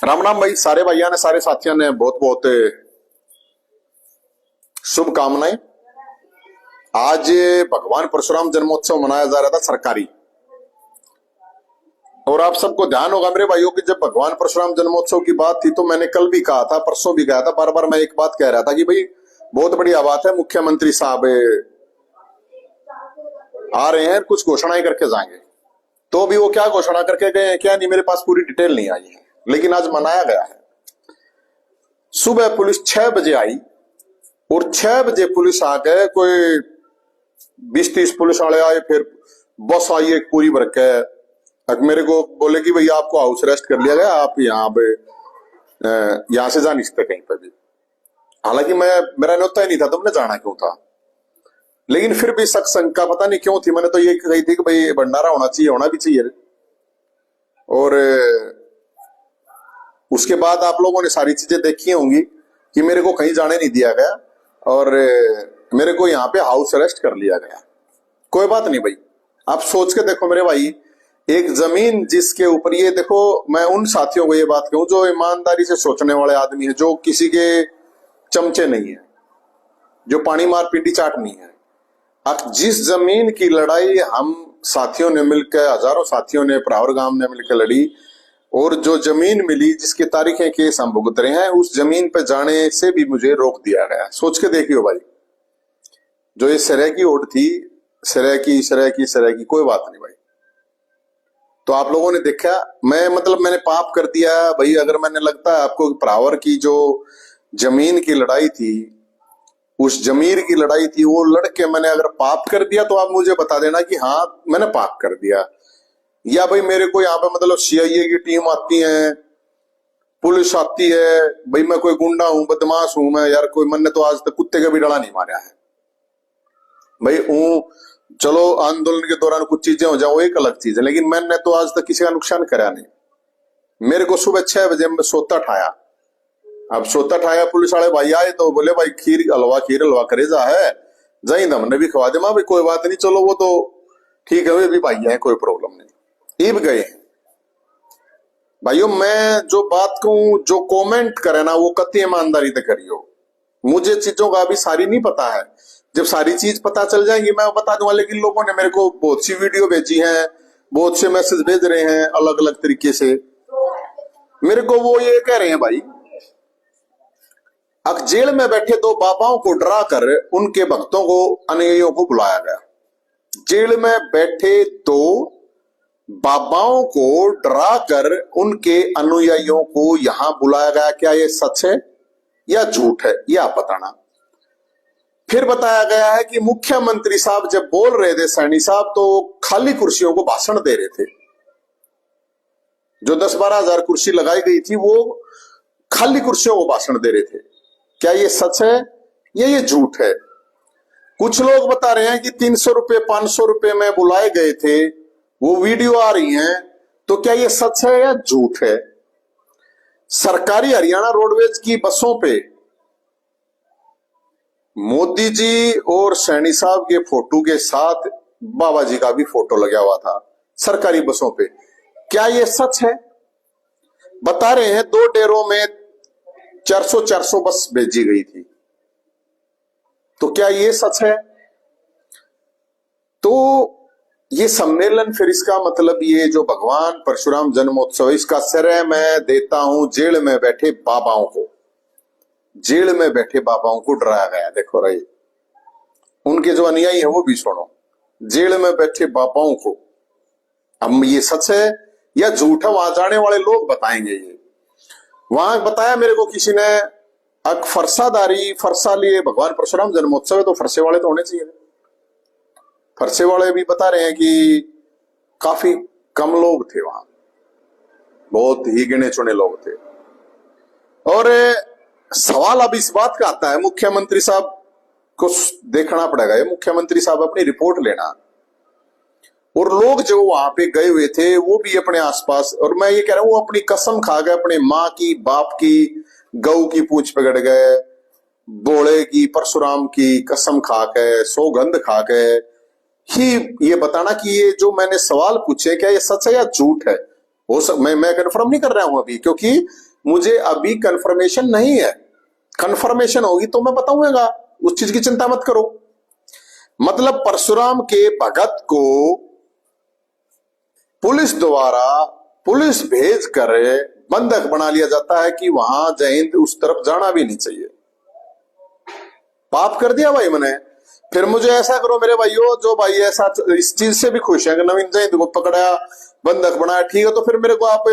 राम राम भाई, सारे भाइयों ने, सारे साथियों ने बहुत बहुत शुभकामनाएं। आज भगवान परशुराम जन्मोत्सव मनाया जा रहा था सरकारी, और आप सबको ध्यान होगा मेरे भाइयों कि जब भगवान परशुराम जन्मोत्सव की बात थी तो मैंने कल भी कहा था, परसों भी कहा था, बार बार मैं एक बात कह रहा था कि भाई बहुत बढ़िया बात है, मुख्यमंत्री साहब आ रहे हैं, कुछ घोषणाएं करके जाएंगे। तो भी वो क्या घोषणा करके गए हैं क्या, नहीं मेरे पास पूरी डिटेल नहीं आई है, लेकिन आज मनाया गया है। सुबह पुलिस 6 बजे आई और 6 बजे पुलिस आ गए, कोई 20-30 पुलिस वाले आए, फिर बस आई एक पूरी भर के। मेरे को बोले कि भैया आपको हाउस अरेस्ट कर लिया गया, आप यहां से जा नहीं सकते कहीं पर भी। हालांकि मेरा न्योता ही नहीं था, तुमने जाना क्यों था, लेकिन फिर भी शक शंका पता नहीं क्यों थी। मैंने तो ये कही थी कि भाई भंडारा होना चाहिए, होना भी चाहिए। और उसके बाद आप लोगों ने सारी चीजें देखी होंगी कि मेरे को कहीं जाने नहीं दिया गया और मेरे को यहाँ पे हाउस अरेस्ट कर लिया गया। कोई बात नहीं भाई, आप सोच के देखो मेरे भाई, एक जमीन जिसके ऊपर, ये देखो मैं उन साथियों को ये बात कहूं जो ईमानदारी से सोचने वाले आदमी है, जो किसी के चमचे नहीं है, जो पानी मार पिंडी चाट नहीं है। अब जिस जमीन की लड़ाई हम साथियों ने मिलकर, हजारों साथियों ने प्रावर गांव ने मिलकर लड़ी, और जो जमीन मिली जिसकी तारीखें केस हम भुगत रहे हैं, उस जमीन पर जाने से भी मुझे रोक दिया गया। सोच के देखियो भाई, जो ये सरेह की ओट थी, सरेह की कोई बात नहीं भाई। तो आप लोगों ने देखा, मैंने पाप कर दिया भाई। अगर मैंने लगता है आपको प्रावर की जो जमीन की लड़ाई थी, उस जमीन की लड़ाई थी, वो लड़के मैंने अगर पाप कर दिया तो आप मुझे बता देना कि हाँ मैंने पाप कर दिया। या भाई मेरे को यहाँ पे सीआईए की टीम आती है, पुलिस आती है, भाई मैं कोई गुंडा हूं, बदमाश हूं मैं, यार कोई, मैंने तो आज तक कुत्ते का भी डला नहीं मारा है भाई। चलो आंदोलन के दौरान कुछ चीजें हो जाओ एक अलग चीज है, लेकिन मैंने तो आज तक किसी का नुकसान करा नहीं। मेरे को सुबह 6 बजे में सोता ठाया। अब सोता ठाया, पुलिस वाले भाई आए तो बोले भाई खीर हलवा करे जा है, जही हमने भी खवा दे। भाई कोई बात नहीं, चलो वो तो ठीक है, वे भी भाई है, कोई प्रॉब्लम नहीं। ईब गए भाइयों। मैं जो बात कहूं, जो कमेंट करे ना, वो कति ईमानदारी से करियो। मुझे चीजों का अभी सारी नहीं पता है, जब सारी चीज पता चल जाएंगी मैं बता दूंगा। लेकिन लोगों ने मेरे को बहुत सी वीडियो भेजी है, बहुत से मैसेज भेज रहे हैं अलग अलग तरीके से मेरे को। वो ये कह रहे हैं भाई, अब जेल में बैठे 2 बाबाओं को डरा कर उनके भक्तों को, अनुयायियों को बुलाया गया। जेल में बैठे 2 बाबाओं को डरा कर उनके अनुयायियों को यहां बुलाया गया। क्या ये सच है या झूठ है, ये आप बताना। फिर बताया गया है कि मुख्यमंत्री साहब जब बोल रहे थे, सैनी साहब, तो खाली कुर्सियों को भाषण दे रहे थे। जो 10-12 हजार कुर्सी लगाई गई थी, वो खाली कुर्सियों को भाषण दे रहे थे। क्या ये सच है या ये झूठ है? कुछ लोग बता रहे हैं कि 300 रुपए 500 रुपए में बुलाए गए थे, वो वीडियो आ रही हैं। तो क्या ये सच है या झूठ है? सरकारी हरियाणा रोडवेज की बसों पे मोदी जी और सैनी साहब के फोटो के साथ बाबा जी का भी फोटो लगा हुआ था सरकारी बसों पे। क्या ये सच है? बता रहे हैं 2 डेरों में 400 बस भेजी गई थी। तो क्या ये सच है? तो ये सम्मेलन, फिर इसका मतलब ये जो भगवान परशुराम जन्मोत्सव, इसका श्रेय मैं देता हूं जेल में बैठे बाबाओं को। जेल में बैठे बाबाओं को डराया गया। देखो रही, उनके जो अनुयायी है वो भी सुनो, जेल में बैठे बाबाओं को। अब ये सच है या झूठ है, वहां जाने वाले लोग बताएंगे। ये वहां बताया मेरे को किसी ने, फरसा लिए भगवान परशुराम जन्मोत्सव है तो फरसे वाले तो होने चाहिए। फरसे वाले भी बता रहे हैं कि काफी कम लोग थे वहां, बहुत ही गिने चुने लोग थे। और सवाल अब इस बात का आता है, मुख्यमंत्री साहब को देखना पड़ेगा, ये मुख्यमंत्री साहब अपनी रिपोर्ट लेना, और लोग जो वहां पे गए हुए थे वो भी अपने आसपास, और मैं ये कह रहा हूं वो अपनी कसम खा गए, अपने माँ की, बाप की, गऊ की पूंछ पकड़ गए, बोले की, परशुराम की कसम खा के, सौगंध खा के ही ये बताना कि ये जो मैंने सवाल पूछे क्या ये सच है या झूठ है। वो सब मैं कंफर्म नहीं कर रहा हूं अभी, क्योंकि मुझे अभी कंफर्मेशन नहीं है। कंफर्मेशन होगी तो मैं बताऊंगा, उस चीज की चिंता मत करो। मतलब परशुराम के भगत को पुलिस द्वारा पुलिस भेज कर बंधक बना लिया जाता है कि वहां जय हिंद उस तरफ जाना भी नहीं चाहिए। पाप कर दिया भाई मैंने। फिर मुझे ऐसा करो मेरे भाइयों, जो भाई ऐसा इस चीज से भी खुश है कि नवीन जय हिंद को पकड़ा, बंधक बनाया, ठीक है, तो फिर मेरे को आप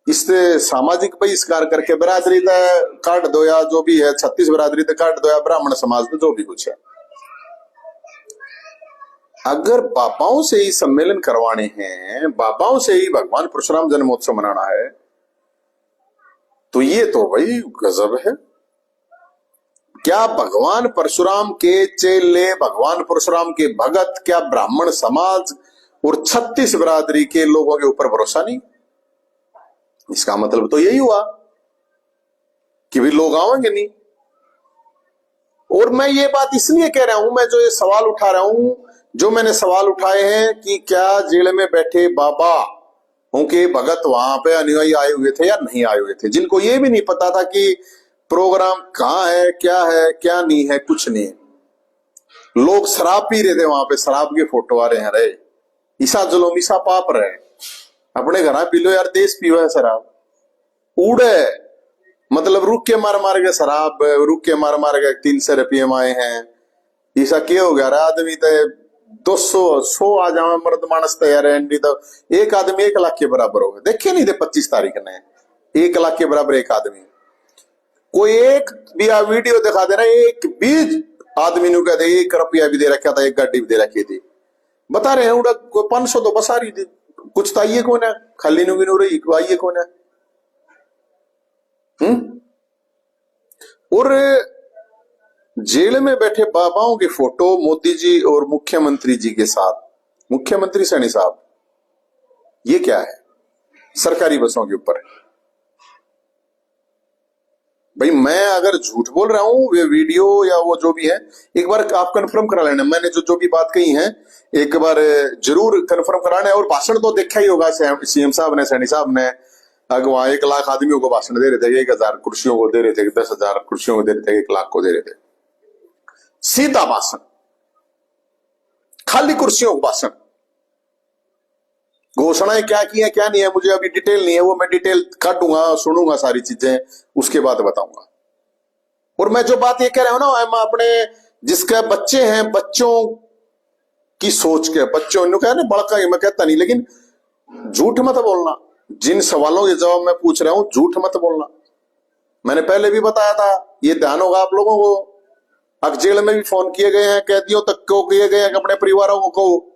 इससे सामाजिक बहिष्कार करके बिरादरी तय काट दो, या जो भी है 36 बिरादरी तय काट दो, या ब्राह्मण समाज में जो भी कुछ है। अगर बाबाओं से ही सम्मेलन करवाने हैं, बाबाओं से ही भगवान परशुराम जन्मोत्सव मनाना है, तो ये तो भाई गजब है। क्या भगवान परशुराम के चेले, भगवान परशुराम के भगत, क्या ब्राह्मण समाज और 36 बिरादरी के लोगों के ऊपर भरोसा नहीं? इसका मतलब तो यही हुआ कि भी लोग आएंगे नहीं। और मैं ये बात इसलिए कह रहा हूं, मैं जो ये सवाल उठा रहा हूं, जो मैंने सवाल उठाए हैं कि क्या जेल में बैठे बाबा उनके भगत वहां पे अनुयायी आए हुए थे या नहीं आए हुए थे, जिनको ये भी नहीं पता था कि प्रोग्राम कहाँ है, क्या नहीं है, कुछ नहीं। लोग शराब पी रहे थे वहां पे, शराब के फोटो आ रहे हैं, रे ईसा जुलूम ईसा पाप रहे, अपने घर पी लो यार, देश पियो है शराब उड़े। मतलब रुक के मार के शराब, रुक के मार के 300 रुपये में आए हैं। ईसा क्या हो गया रे, आदमी तो 200 आ जाओ मर्द मानस तैयार है, तो एक आदमी 1 लाख के बराबर हो गए। देखे नहीं थे 25 तारीख ने 1 लाख के बराबर एक आदमी। कोई एक भी वीडियो दिखा देना, एक भी आदमी ने कह दे 1 रुपया भी दे रखा था, 1 गाड़ी भी दे रखी थी। बता रहे हैं उड़ा 500 तो बस आ रही थी, कुछ तो आइए कौन है, खाली नु रही आइए कौन है। और जेल में बैठे बाबाओं के फोटो मोदी जी और मुख्यमंत्री जी के साथ, मुख्यमंत्री सैनी साहब, ये क्या है? सरकारी बसों के ऊपर। भाई मैं अगर झूठ बोल रहा हूं, वे वीडियो या वो जो भी है, एक बार आप कंफर्म करा लेना। मैंने जो भी बात कही है एक बार जरूर कंफर्म कराना है। और भाषण तो देखा ही होगा सीएम साहब ने, सैनी साहब ने, वहां 1 लाख आदमियों को भाषण दे रहे थे, 1000 कुर्सियों को दे रहे थे, 10,000 कुर्सियों को दे रहे थे, 1 लाख को दे रहे थे। सीधा भाषण, खाली कुर्सियों को भाषण। घोषणाएं क्या की है क्या नहीं है मुझे अभी डिटेल नहीं है, वो मैं डिटेल काटूंगा, सुनूंगा सारी चीजें, उसके बाद बताऊंगा। और मैं जो बात ये कह रहा हूं ना, मैं अपने जिसके बच्चे हैं, बच्चों की सोच के, बच्चों ने कहा ना बड़का, मैं कहता नहीं, लेकिन झूठ मत बोलना। जिन सवालों के जवाब मैं पूछ रहा हूं, झूठ मत बोलना। मैंने पहले भी बताया था, ये ध्यान होगा आप लोगों को। अब जेल में भी फोन किए गए हैं, कैदियों तक को किए गए हैं, अपने परिवारों को।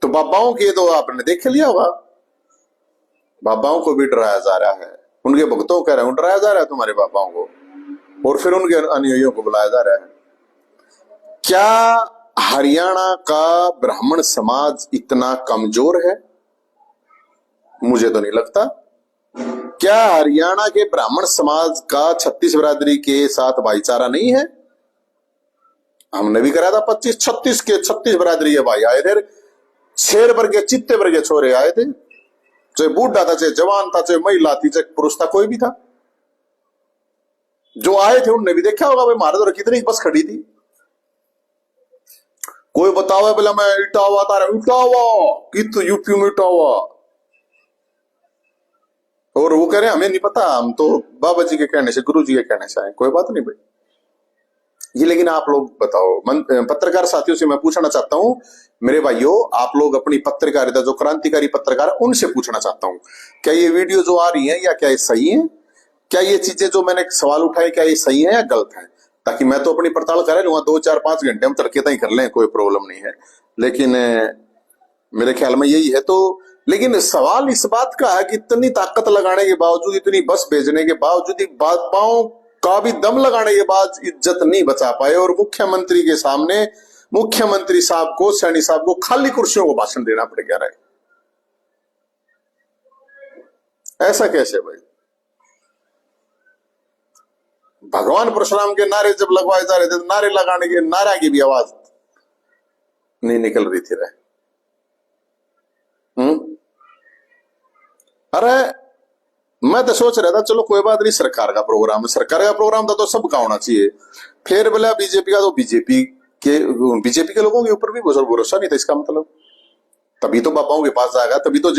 तो बाबाओं के तो आपने देख लिया होगा, बाबाओं को भी डराया जा रहा है, उनके भक्तों को कह रहे हैं डराया जा रहा है तुम्हारे बाबाओं को, और फिर उनके अनुयायियों को बुलाया जा रहा है। क्या हरियाणा का ब्राह्मण समाज इतना कमजोर है? मुझे तो नहीं लगता। क्या हरियाणा के ब्राह्मण समाज का 36 बिरादरी के साथ भाईचारा नहीं है? हमने भी कराया था 25-36 के 36 बिरादरी के भाई आए थे, शेर भर के चित्ते भर के छोरे आए थे, चाहे बूढ़ा था, चाहे जवान था, चाहे महिला थी, चाहे पुरुष था, कोई भी था। जो आए थे उनने भी देखा होगा भाई महाराज और कितनी बस खड़ी थी। कोई बताओ बोला मैं इटावा था, इटावा कित यूपी में इटावा, और वो कह रहे हमें नहीं पता, हम तो बाबा जी के कहने से, गुरु जी के कहने से आए। कोई बात नहीं भाई ये, लेकिन आप लोग बताओ, पत्रकार साथियों से मैं पूछना चाहता हूं, मेरे भाइयों, आप लोग अपनी पत्रकारिता, जो क्रांतिकारी पत्रकार है, उनसे पूछना चाहता हूं, क्या ये वीडियो जो आ रही है, या क्या ये सही है? क्या ये चीजें जो मैंने सवाल उठाए, क्या ये सही है या गलत है? ताकि मैं तो अपनी पड़ताल कर लूंगा, 2-4-5 घंटे हम तड़के तक कर लें, कोई प्रॉब्लम नहीं है। लेकिन मेरे ख्याल में यही है। तो लेकिन सवाल इस बात का है कि इतनी ताकत लगाने के बावजूद, इतनी बस भेजने के बावजूद, बाबाओं का भी दम लगाने के बाद इज्जत नहीं बचा पाए, और मुख्यमंत्री के सामने मुख्यमंत्री साहब को, सैनी साहब को खाली कुर्सियों को भाषण देना पड़ गया। रहे ऐसा कैसे भाई? भगवान परशुराम के नारे जब लगवाए जा रहे थे, नारे लगाने के, नारा की भी आवाज नहीं निकल रही थी। रहे अरे मैं तो सोच रहा था चलो कोई बात नहीं, सरकार का प्रोग्राम है, सरकार का प्रोग्राम था तो सबका होना चाहिए। फिर बोला बीजेपी का, तो बीजेपी के लोगों के ऊपर भी भरोसा नहीं था इसका मतलब। तभी तो बाबाओं के पास जाएगा, तभी तो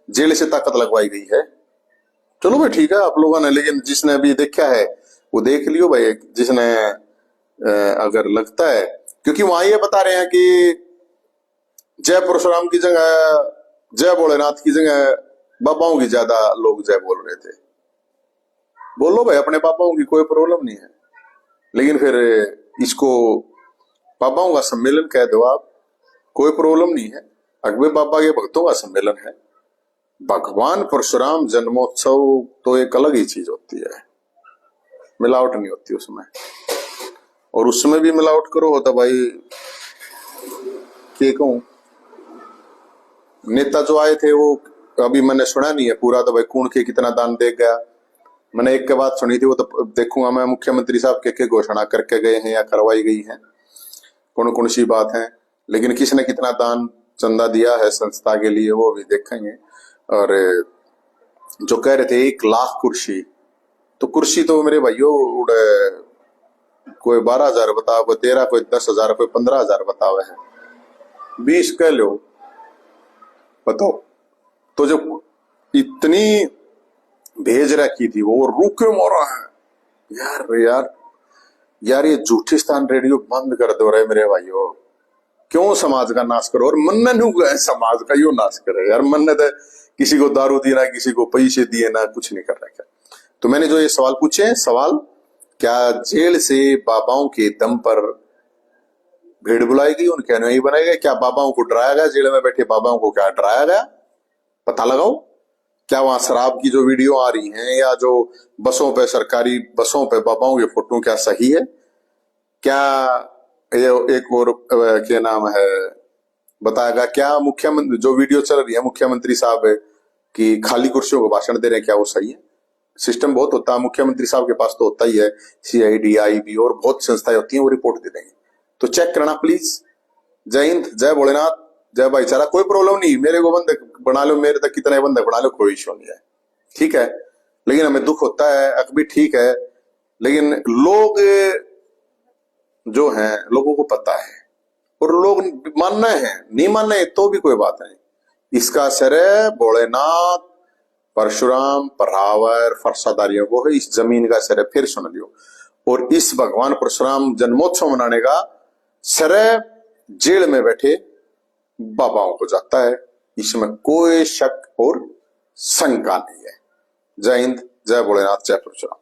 जेल से ताकत लगवाई गई है। चलो भाई ठीक है आप लोगों ने, लेकिन जिसने अभी देखा है वो देख लियो भाई, जिसने अगर लगता है, क्योंकि वहां ये बता रहे हैं कि जय परशुराम की जगह, जय भोलेनाथ की जगह बाबाओं की ज्यादा लोग जय बोल रहे थे। बोलो भाई अपने बाबाओं की, कोई प्रॉब्लम नहीं है, लेकिन फिर इसको बाबाओं का सम्मेलन कह दो आप, कोई प्रॉब्लम नहीं है। अकबर बाबा के भक्तों का सम्मेलन है। भगवान परशुराम जन्मोत्सव तो एक अलग ही चीज होती है, मिलावट नहीं होती उसमें। और उसमें भी मिलावट करो तो भाई क्या कहूं, नेता जो आए थे वो अभी मैंने सुना नहीं है पूरा, तो भाई कौन के कितना दान दे गया, मैंने एक के बात सुनी थी, वो तो देखूंगा मैं। मुख्यमंत्री साहब के घोषणा करके गए हैं या करवाई गई है, कौन कौन सी बात है, लेकिन किसने कितना दान चंदा दिया है संस्था के लिए वो भी देखेंगे। और जो कह रहे थे 1 लाख कुर्सी, तो कुर्सी तो मेरे भाइयों उड़े, कोई 12,000 बताओ, कोई 13, कोई 10,000, कोई 15,000 बतावे है, 20 कह लो, बताओ। तो जो इतनी भेज रखी थी वो रुके मोरा है यार। यार यार ये झूठिस्तान रेडियो बंद कर दो रहे मेरे भाइयों, क्यों समाज का नाश करो। और मन्ने नु समाज का यो नाश करे यार, मन्ने तो किसी को दारू दिए ना, किसी को पैसे दिए ना, कुछ नहीं कर रहा क्या। तो मैंने जो ये सवाल पूछे हैं, सवाल क्या जेल से बाबाओं के दम पर भीड़ बुलाई गई, उनके अनुयायी बनाए गए, क्या बाबाओं को डराया गया, जेल में बैठे बाबाओं को क्या डराया गया, पता लगाओ। क्या वहां शराब की जो वीडियो आ रही हैं, या जो बसों पे, सरकारी बसों पे बाबाओं के फोटो, क्या सही है? क्या ये एक और क्या नाम है बताएगा, क्या मुख्यमंत्री जो वीडियो चल रही है मुख्यमंत्री साहब की खाली कुर्सियों को भाषण दे रहे हैं, क्या वो सही है? सिस्टम बहुत होता है, मुख्यमंत्री साहब के पास तो होता ही है, CID IB और बहुत संस्थाएं होती हैं, वो रिपोर्ट दे देंगे, तो चेक करना प्लीज। जय हिंद, जय भोलेनाथ, जय भाईचारा। कोई प्रॉब्लम नहीं, मेरे को बंधक बना लो, मेरे तक कितने बंधक बना लो, कोई इश्यू नहीं है, ठीक है। लेकिन हमें दुख होता है, अकबी ठीक है, लेकिन लोग जो हैं, लोगों को पता है और लोग मानना है, नहीं मानना है तो भी कोई बात नहीं। इसका असर है भोलेनाथ, परशुराम, परावर, फरसादारियों को है, इस जमीन का असर है। फिर सुन लियो, और इस भगवान परशुराम जन्मोत्सव मनाने का श्रेय जेल में बैठे बाबाओं को जाता है, इसमें कोई शक और शंका नहीं है। जय हिंद, जय भोलेनाथ, जय परशुराम।